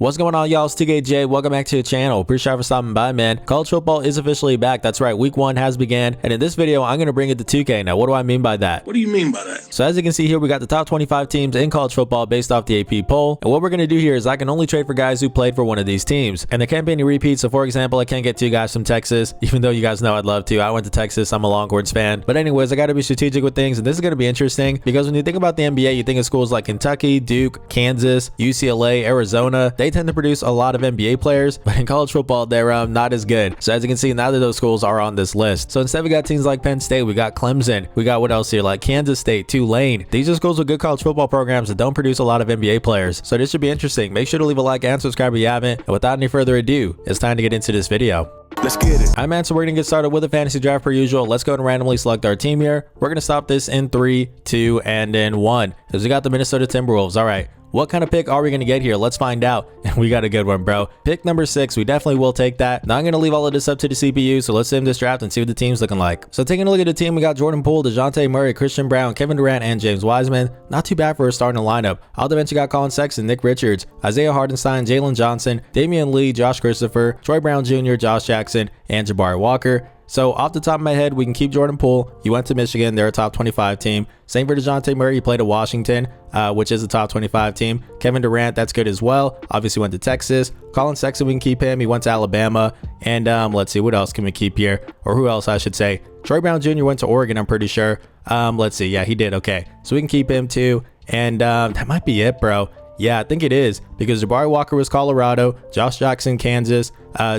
What's going on, y'all? It's TKJ. Welcome back to the channel. Appreciate you for stopping by, man. College football is officially back. That's right. Week 1 has began. And in this video, I'm going to bring it to 2K. Now, what do I mean by that? What do you mean by that? So as you can see here, we got the top 25 teams in college football based off the AP poll. And what we're going to do here is I can only trade for guys who played for one of these teams. And there can't be any repeats. So for example, I can't get 2 guys from Texas, even though you guys know I'd love to. I went to Texas. I'm a Longhorns fan. But anyways, I got to be strategic with things. And this is going to be interesting because when you think about the NBA, you think of schools like Kentucky, Duke, Kansas, UCLA, Arizona. They tend to produce a lot of NBA players, but in college football, they're not as good. So as you can see, neither of those schools are on this list. So instead, we got teams like Penn State, we got Clemson, we got what else here, like Kansas State, Tulane. These are schools with good college football programs that don't produce a lot of NBA players. So this should be interesting. Make sure to leave a like and subscribe if you haven't. And without any further ado, it's time to get into this video. Let's get it. All right, man, so we're gonna get started with a fantasy draft per usual. Let's go and randomly select our team here. We're gonna stop this in 3, 2, and then 1 because we got the Minnesota Timberwolves. All right, what kind of pick are we going to get here? Let's find out. And we got a good one, bro. Pick number 6. We definitely will take that. Now I'm going to leave all of this up to the CPU. So let's sim this draft and see what the team's looking like. So taking a look at the team, we got Jordan Poole, DeJounte Murray, Christian Brown, Kevin Durant, and James Wiseman. Not too bad for a starting lineup. I'll eventually got Colin Sexton, Nick Richards, Isaiah Hartenstein, Jalen Johnson, Damian Lee, Josh Christopher, Troy Brown Jr., Josh Jackson, and Jabari Walker. So off the top of my head, we can keep Jordan Poole. He went to Michigan. They're a top 25 team. Same for DeJounte Murray. He played at Washington, which is a top 25 team. Kevin Durant, that's good as well. Obviously went to Texas. Colin Sexton, we can keep him. He went to Alabama. And let's see, what else can we keep here? Or who else I should say? Troy Brown Jr. went to Oregon, I'm pretty sure. Let's see. Yeah, he did. Okay. So we can keep him too. And that might be it, bro. Yeah, I think it is because Jabari Walker was Colorado. Josh Jackson, Kansas.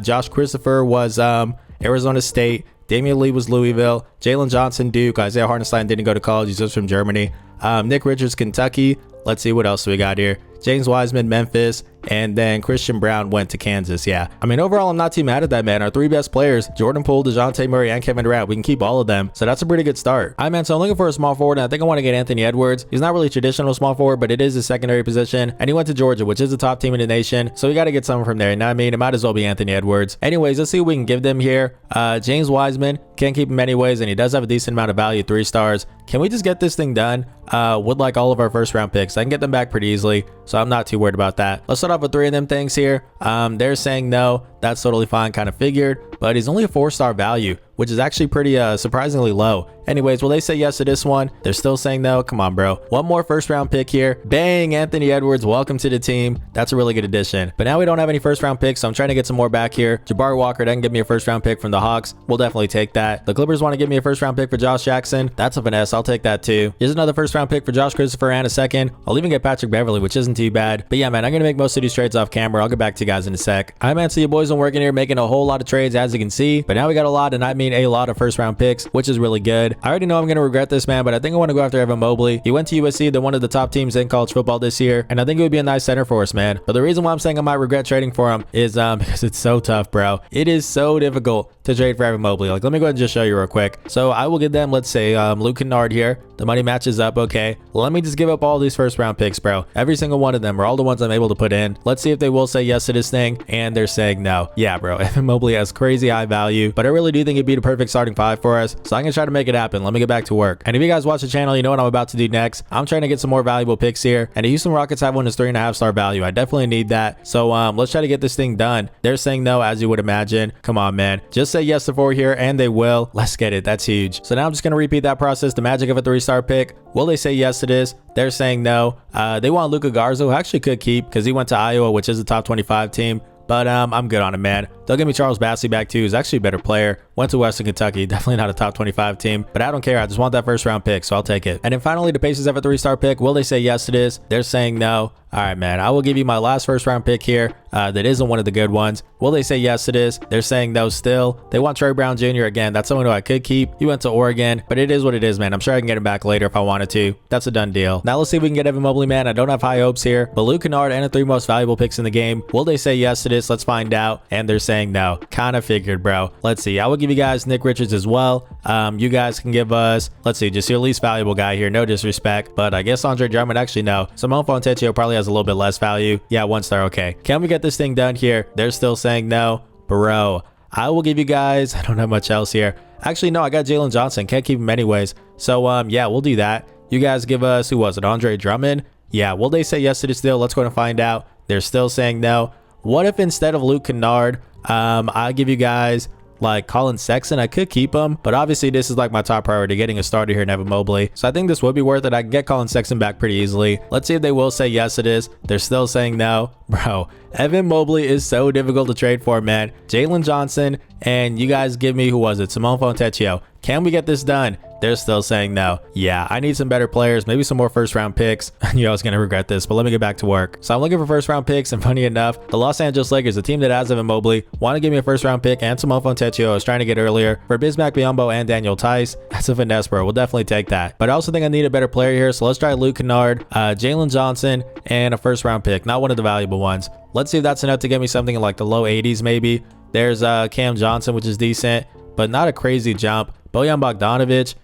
Josh Christopher was Arizona State. Damian Lee was Louisville. Jalen Johnson, Duke. Isaiah Hartenstein didn't go to college. He's just from Germany. Nick Richards, Kentucky. Let's see what else we got here. James Wiseman, Memphis. And then Christian Brown went to Kansas. Yeah, I mean, overall, I'm not too mad at that, man. Our 3 best players, Jordan Poole, DeJounte Murray, and Kevin Durant, we can keep all of them. So that's a pretty good start. All right, man, so I'm looking for a small forward, and I think I want to get Anthony Edwards. He's not really a traditional small forward, but it is a secondary position. And he went to Georgia, which is the top team in the nation. So we got to get someone from there. You know what I mean? It might as well be Anthony Edwards. Anyways, let's see what we can give them here. James Wiseman, can't keep him anyways, and he does have a decent amount of value, 3 stars. Can we just get this thing done with like all of our first round picks? I can get them back pretty easily, so I'm not too worried about that. Let's start off with 3 of them things here. They're saying no. That's totally fine, kind of figured, but he's only a 4-star value, which is actually pretty surprisingly low. Anyways, will they say yes to this one? They're still saying no. Come on, bro. One more first round pick here. Bang, Anthony Edwards, welcome to the team. That's a really good addition. But now we don't have any first round picks, so I'm trying to get some more back here. Jabari Walker didn't give me a first round pick from the Hawks. We'll definitely take that. The Clippers want to give me a first round pick for Josh Jackson. That's a finesse. I'll take that too. Here's another first round pick for Josh Christopher and a second. I'll even get Patrick Beverly, which isn't too bad. But yeah, man, I'm going to make most of these trades off camera. I'll get back to you guys in a sec. All right, man, so your boys been working here, making a whole lot of trades, as you can see. But now we got a lot, and I mean a lot of first round picks, which is really good. I already know I'm going to regret this, man, but I think I want to go after Evan Mobley. He went to USC. They're one of the top teams in college football this year, and I think it would be a nice center for us, man. But the reason why I'm saying I might regret trading for him is because it's so tough, bro. It is so difficult to trade for Evan Mobley. Like, let me go ahead and just show you real quick. So I will give them, let's say, Luke Kennard here. The money matches up. Okay, let me just give up all these first round picks, bro. Every single one of them are all the ones I'm able to put in. Let's see if they will say yes to this thing, and they're saying no. Yeah, bro, Evan Mobley has crazy high value, but I really do think it'd be the perfect starting 5 for us, so I'm gonna try to make it happen. Let me get back to work. And if you guys watch the channel, you know what I'm about to do next. I'm trying to get some more valuable picks here, and the Houston Rockets have one that's 3.5-star value. I definitely need that, so let's try to get this thing done. They're saying no, as you would imagine. Come on, man, just say yes to 4 here, and they will. Let's get it. That's huge. So now I'm just gonna repeat that process. The magic of a 3-star pick. Will they say yes to this? They're saying no. They want Luka Garza, who I actually could keep because he went to Iowa, which is a top 25 team. But I'm good on him, man. They'll give me Charles Bassey back too. He's actually a better player. Went to Western Kentucky. Definitely not a top 25 team. But I don't care. I just want that first round pick, so I'll take it. And then finally, the Pacers have a 3-star pick. Will they say yes to this? They're saying no. All right, man. I will give you my last first round pick here. That isn't one of the good ones. Will they say yes to this? They're saying no still. They want Troy Brown Jr. again. That's someone who I could keep. He went to Oregon, but it is what it is, man. I'm sure I can get him back later if I wanted to. That's a done deal. Now let's see if we can get Evan Mobley, man. I don't have high hopes here, but Luke Kennard and the 3 most valuable picks in the game. Will they say yes to this? Let's find out. And they're saying no. Kind of figured, bro. Let's see. I will give you guys Nick Richards as well. You guys can give us, let's see, just your least valuable guy here. No disrespect, but I guess Andre Drummond, actually no. Simone Fontecchio probably has a little bit less value. Yeah, 1 star. Okay. Can we get this thing done here? They're still saying no. Bro, I will give you guys, I don't have much else here. Actually, no, I got Jalen Johnson. Can't keep him anyways. So, yeah, we'll do that. You guys give us, who was it? Andre Drummond? Yeah, will they say yes to this deal? Let's go and find out. They're still saying no. What if instead of Luke Kennard, I give you guys like Colin Sexton? I could keep him, but obviously this is like my top priority, getting a starter here in Evan Mobley. So I think this would be worth it. I can get Colin Sexton back pretty easily. Let's see if they will say yes it is. They're still saying no. Bro, Evan Mobley is so difficult to trade for, man. Jalen Johnson, and you guys give me, who was it? Simone Fontecchio. Can we get this done? They're still saying no. Yeah, I need some better players, maybe some more first round picks. You know, I was going to regret this, but let me get back to work. So I'm looking for first round picks, and funny enough, the Los Angeles Lakers, the team that has Evan Mobley, want to give me a first round pick and Simone Fontecchio. I was trying to get earlier for Bismack Biyombo and Daniel Tice. That's a finesse, bro. We'll definitely take that. But I also think I need a better player here, so let's try Luke Kennard, Jalen Johnson, and a first round pick. Not one of the valuable ones. Let's see if that's enough to get me something in like the low 80s maybe. There's Cam Johnson, which is decent, but not a crazy jump. Bojan Bogdanovic,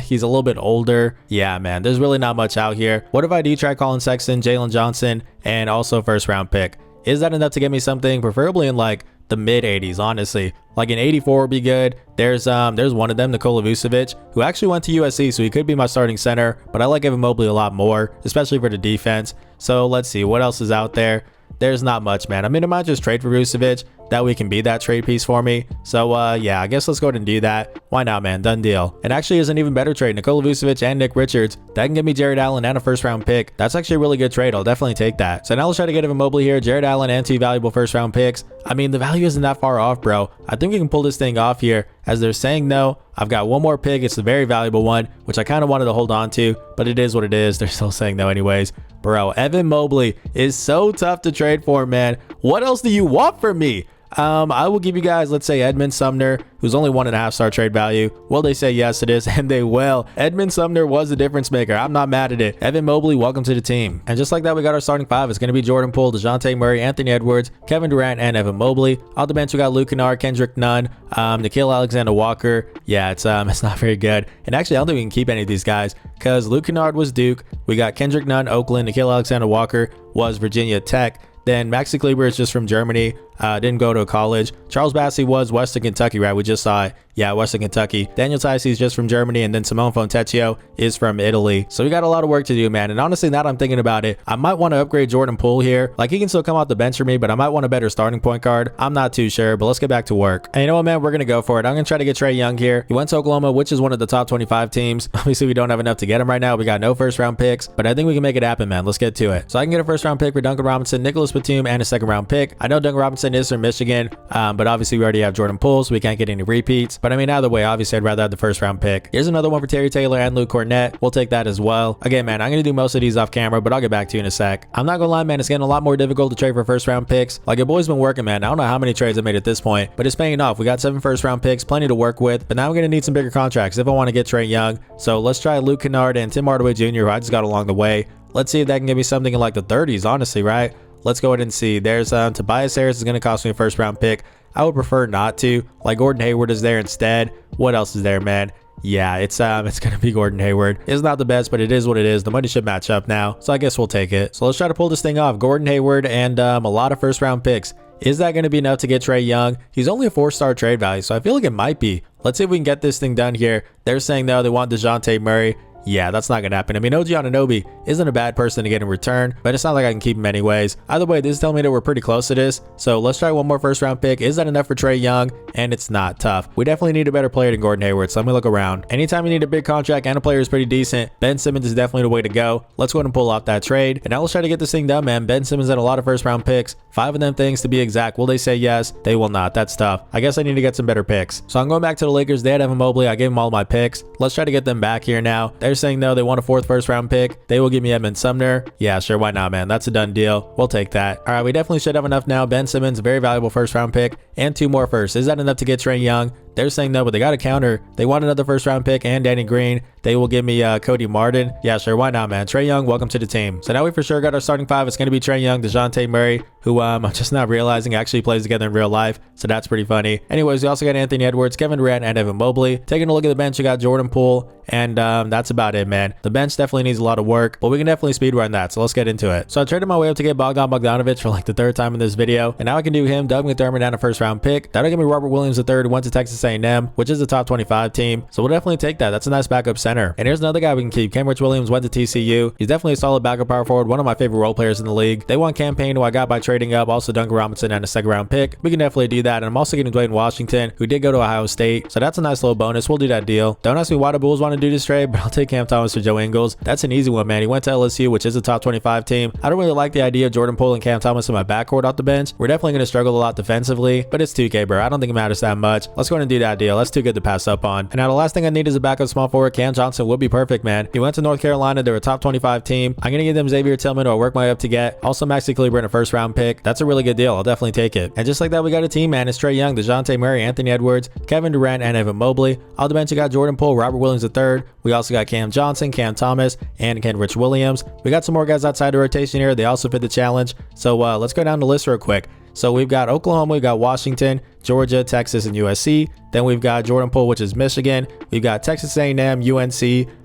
he's a little bit older. Yeah, man, there's really not much out here. What if I do try Colin Sexton, Jalen Johnson, and also first round pick? Is that enough to get me something, preferably in like the mid 80s, honestly? Like an 84 would be good. There's one of them, Nikola Vucevic, who actually went to USC, so he could be my starting center, but I like Evan Mobley a lot more, especially for the defense. So let's see what else is out there. There's not much, man. I mean, I might just trade for Vucevic. That way can be that trade piece for me. So yeah, I guess let's go ahead and do that. Why not, man? Done deal. And actually is an even better trade. Nikola Vucevic and Nick Richards. That can give me Jared Allen and a first round pick. That's actually a really good trade. I'll definitely take that. So now let's try to get Evan Mobley here, Jared Allen, and 2 valuable first round picks. I mean, the value isn't that far off, bro. I think we can pull this thing off here. As they're saying no, I've got one more pick. It's a very valuable one, which I kind of wanted to hold on to, but it is what it is. They're still saying no anyways. Bro, Evan Mobley is so tough to trade for, man. What else do you want from me? I will give you guys, let's say Edmund Sumner, who's only 1.5 star trade value. Will they say yes it is? And they will. Edmund Sumner was a difference maker. I'm not mad at it. Evan Mobley, welcome to the team. And just like that, we got our starting 5. It's going to be Jordan Poole, DeJounte Murray, Anthony Edwards, Kevin Durant, and Evan Mobley. On the bench, we got Luke Kennard, Kendrick Nunn, Nickeil Alexander-Walker. Yeah, it's not very good. And actually, I don't think we can keep any of these guys because Luke Kennard was Duke. We got Kendrick Nunn, Oakland. Nickeil Alexander-Walker was Virginia Tech. Then Maxi Kleber is just from Germany. Didn't go to college. Charles Bassey was Western Kentucky, right? We just saw it. Yeah, Western Kentucky. Daniel Tice is just from Germany, and then Simone Fontecchio is from Italy. So we got a lot of work to do, man. And honestly, now that I'm thinking about it, I might want to upgrade Jordan Poole here. Like, he can still come off the bench for me, but I might want a better starting point guard. I'm not too sure, but let's get back to work. And you know what, man? We're going to go for it. I'm going to try to get Trae Young here. He went to Oklahoma, which is one of the top 25 teams. Obviously, we don't have enough to get him right now. We got no first round picks, but I think we can make it happen, man. Let's get to it. So I can get a first round pick for Duncan Robinson, Nicholas Batum, and a second round pick. I know Duncan Robinson is from Michigan, but obviously we already have Jordan Poole, so we can't get any repeats. But I mean, either way, obviously I'd rather have the first round pick. Here's another one for Terry Taylor and Luke Cornett. We'll take that as well. Again, man, I'm going to do most of these off camera, but I'll get back to you in a sec. I'm not going to lie, man, it's getting a lot more difficult to trade for first round picks. Like, your boy's been working, man. I don't know how many trades I made at this point, but it's paying off. We got 7 first round picks, plenty to work with, but now we're going to need some bigger contracts if I want to get Trae Young. So let's try Luke Kennard and Tim Hardaway Jr., who I just got along the way. Let's see if that can give me something in like the 30s, honestly, right? Let's go ahead and see. There's Tobias Harris is going to cost me a first round pick. I would prefer not to. Like, Gordon Hayward is there instead. What else is there, man? Yeah, it's gonna be Gordon Hayward. It's not the best, but it is what it is. The money should match up now, so I guess we'll take it. So let's try to pull this thing off. Gordon Hayward and a lot of first round picks. Is that going to be enough to get Trae Young? He's only a 4-star trade value, so I feel like it might be. Let's see if we can get this thing done here. They're saying no, they want DeJounte Murray. Yeah, that's not going to happen. I mean, OG Anunoby isn't a bad person to get in return, but it's not like I can keep him anyways. Either way, this is telling me that we're pretty close to this. So let's try one more first round pick. Is that enough for Trae Young? And it's not. Tough. We definitely need a better player than Gordon Hayward, so let me look around. Anytime you need a big contract and a player is pretty decent, Ben Simmons is definitely the way to go. Let's go ahead and pull off that trade. And now let's try to get this thing done, man. Ben Simmons had a lot of first round picks. 5 of them things to be exact. Will they say yes? They will not. That's tough. I guess I need to get some better picks. So I'm going back to the Lakers. They had Evan Mobley. I gave them all my picks. Let's try to get them back here now. They're saying no, they want a 4th first round pick. They will give me Edmund Sumner. Yeah, sure, why not, man? That's a done deal. We'll take that. All right, we definitely should have enough now. Ben Simmons, very valuable first round pick, and 2 more firsts. Is that enough to get Trae Young? They're saying no, but they got a counter. They want another first round pick and Danny Green. They will give me Cody Martin. Yeah, sure, why not, man? Trae Young, welcome to the team. So now we for sure got our starting 5. It's going to be Trae Young, DeJounte Murray, who I'm just not realizing actually plays together in real life, so that's pretty funny. Anyways, we also got Anthony Edwards, Kevin Durant, and Evan Mobley. Taking a look at the bench, we got Jordan Poole, and that's about it, man. The bench definitely needs a lot of work, but we can definitely speedrun that, so let's get into it. So I traded my way up to get Bogdan Bogdanovic for like the 3rd time in this video, and now I can do him, Doug McDermott, and a first round pick. That'll give me Robert Williams III, who went to Texas Texas A&M, which is a top 25 team. So we'll definitely take that. That's a nice backup center. And here's another guy we can keep. Kenrich Williams went to TCU. He's definitely a solid backup power forward, one of my favorite role players in the league. They won campaign who I got by trading up, also Duncan Robinson and a second round pick. We can definitely do that. And I'm also getting Dwayne Washington, who did go to Ohio State. So that's a nice little bonus. We'll do that deal. Don't ask me why the Bulls want to do this trade, but I'll take Cam Thomas for Joe Ingles. That's an easy one, man. He went to LSU, which is a top 25 team. I don't really like the idea of Jordan Poole and Cam Thomas in my backcourt off the bench. We're definitely going to struggle a lot defensively, but it's 2K, bro. I don't think it matters that much. Let's go ahead and do that deal. That's too good to pass up on. And now the last thing I need is a backup small forward. Cam Johnson would be perfect, man. He went to North Carolina. They're a top 25 team. I'm going to give them Xavier Tillman, who I'll work my way up to get. Also Maxi Kleber in a first round pick. That's a really good deal. I'll definitely take it. And just like that, we got a team, man. It's Trae Young, DeJounte Murray, Anthony Edwards, Kevin Durant, and Evan Mobley. On the bench, you got Jordan Poole, Robert Williams III. We also got Cam Johnson, Cam Thomas, and Kenrich Williams. We got some more guys outside the rotation here. They also fit the challenge. So let's go down the list real quick. So we've got Oklahoma, we've got Washington, Georgia, Texas, and USC. Then we've got Jordan Poole, which is Michigan. We've got Texas A&M, UNC,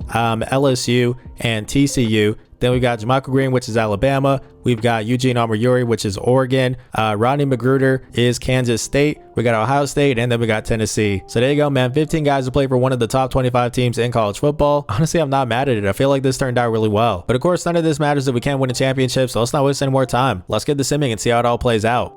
LSU, and TCU. Then we've got Jamichael Green, which is Alabama. We've got Eugene Omoyuri, which is Oregon. Rodney McGruder is Kansas State. We got Ohio State, and then we got Tennessee. So there you go, man. 15 guys who play for one of the top 25 teams in college football. Honestly, I'm not mad at it. I feel like this turned out really well. But of course, none of this matters if we can't win a championship, so let's not waste any more time. Let's get the simming and see how it all plays out.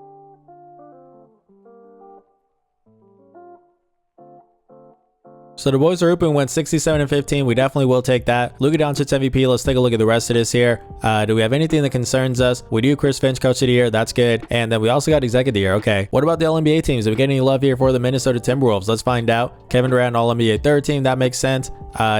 So the boys are open, went 67-15. We definitely will take that. Luka Doncic MVP. Let's take a look at the rest of this here. Do we have anything that concerns us? We do. Chris Finch, coach of the year. That's good. And then we also got executive of the year. Okay. What about the All-NBA teams? Do we get any love here for the Minnesota Timberwolves? Let's find out. Kevin Durant, All-NBA third team. That makes sense.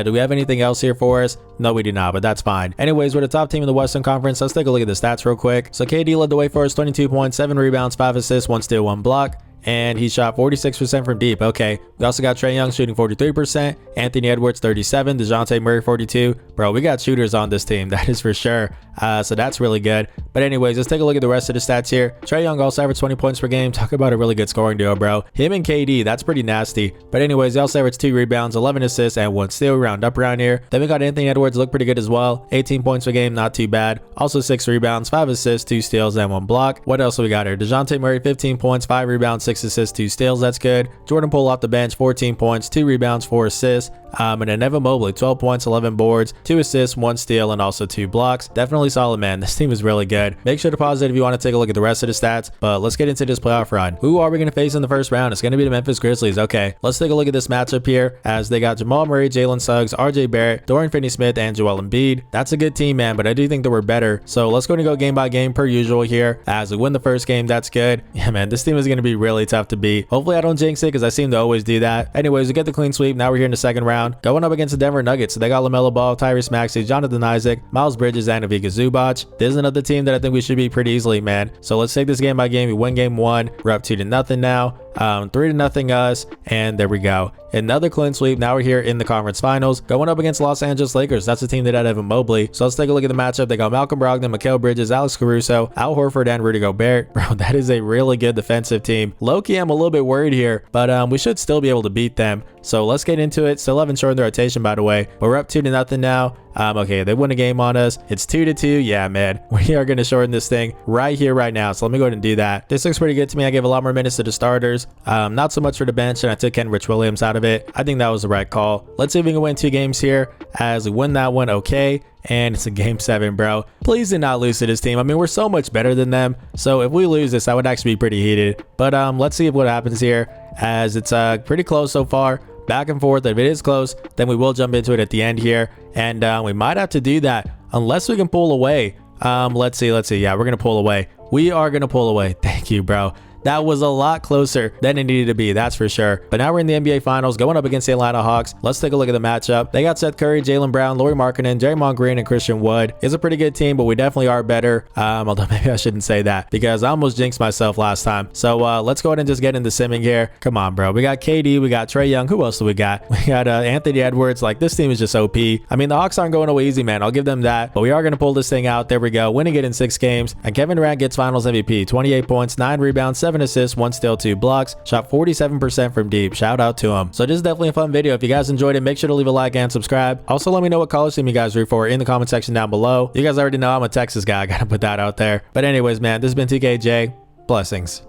Do we have anything else here for us? No, we do not, but that's fine. Anyways, we're the top team in the Western Conference. Let's take a look at the stats real quick. So KD led the way for us. 22 points, 7 rebounds, 5 assists, 1 steal, 1 block. And he shot 46% from deep. Okay. We also got Trae Young shooting 43%. Anthony Edwards 37. DeJounte Murray 42. Bro, we got shooters on this team. That is for sure. So that's really good. But anyways, let's take a look at the rest of the stats here. Trae Young also averaged 20 points per game. Talk about a really good scoring duo, bro. Him and KD, that's pretty nasty. But anyways, he also averaged 2 rebounds, 11 assists, and 1 steal. Round up around here. Then we got Anthony Edwards, look pretty good as well. 18 points per game, not too bad. Also 6 rebounds, 5 assists, 2 steals, and 1 block. What else do we got here? DeJounte Murray, 15 points, 5 rebounds, 6 assists, 2 steals. That's good. Jordan Poole off the bench, 14 points, 2 rebounds, 4 assists. And then Evan Mobley, 12 points, 11 boards, 2 assists, 1 steal, and also 2 blocks. Definitely solid, man. This team is really good. Make sure to pause it if you want to take a look at the rest of the stats. But let's get into this playoff run. Who are we going to face in the first round? It's going to be the Memphis Grizzlies. Okay, let's take a look at this matchup here as they got Jamal Murray, Jalen Suggs, RJ Barrett, Dorian Finney-Smith, and Joel Embiid. That's a good team, man, but I do think that we're better. So let's go game by game per usual here. As we win the first game, that's good. Yeah, man, this team is going to be really tough to beat. Hopefully I don't jinx it because I seem to always do that. Anyways, we get the clean sweep. Now we're here in the second round. Going up against the Denver Nuggets. So they got LaMelo Ball, Tyrese Maxey, Jonathan Isaac, Miles Bridges, and Ivica Zubac. This is another team that I think we should beat pretty easily, man. So let's take this game by game. We win game 1. We're up 2-0 now. 3-0 us, and there we go. Another clean sweep. Now we're here in the conference finals, going up against Los Angeles Lakers. That's the team that had Evan Mobley. So let's take a look at the matchup. They got Malcolm Brogdon, Mikal Bridges, Alex Caruso, Al Horford, and Rudy Gobert. Bro, that is a really good defensive team. Low-key, I'm a little bit worried here, but we should still be able to beat them. So let's get into it. Still haven't shortened the rotation, by the way, but we're up 2-0 now. Okay, they win a game on us. It's 2-2. Yeah, man, we are going to shorten this thing right here, right now. So let me go ahead and do that. This looks pretty good to me. I gave a lot more minutes to the starters. Not so much for the bench, and I took Kenrich Williams out of it. I think that was the right call. Let's see if we can win 2 games here as we win that one. Okay. And it's a game 7, bro. Please do not lose to this team. I mean, we're so much better than them. So if we lose this, I would actually be pretty heated. But let's see what happens here as it's pretty close so far. Back and forth. If it is close, then we will jump into it at the end here. And we might have to do that unless we can pull away. Let's see. Yeah, we're going to pull away. We are going to pull away. Thank you, bro. That was a lot closer than it needed to be, that's for sure. But now we're in the NBA Finals, going up against the Atlanta Hawks. Let's take a look at the matchup. They got Seth Curry, Jaylen Brown, Lauri Markkanen, Draymond Green, and Christian Wood. It's a pretty good team, but we definitely are better. Although maybe I shouldn't say that because I almost jinxed myself last time. So let's go ahead and just get into simming here. Come on, bro. We got KD, we got Trae Young. Who else do we got? We got Anthony Edwards. Like, this team is just OP. I mean, the Hawks aren't going away easy, man. I'll give them that. But we are going to pull this thing out. There we go. Winning it in 6 games. And Kevin Durant gets Finals MVP. 28 points, 9 rebounds, 7 assists, 1 steal, 2 blocks, shot 47% from deep. Shout out to him. So this is definitely a fun video. If you guys enjoyed it, make sure to leave a like and subscribe. Also, let me know what college team you guys root for in the comment section down below. You guys already know I'm a Texas guy. I gotta put that out there. But anyways, man, this has been TKJ. Blessings.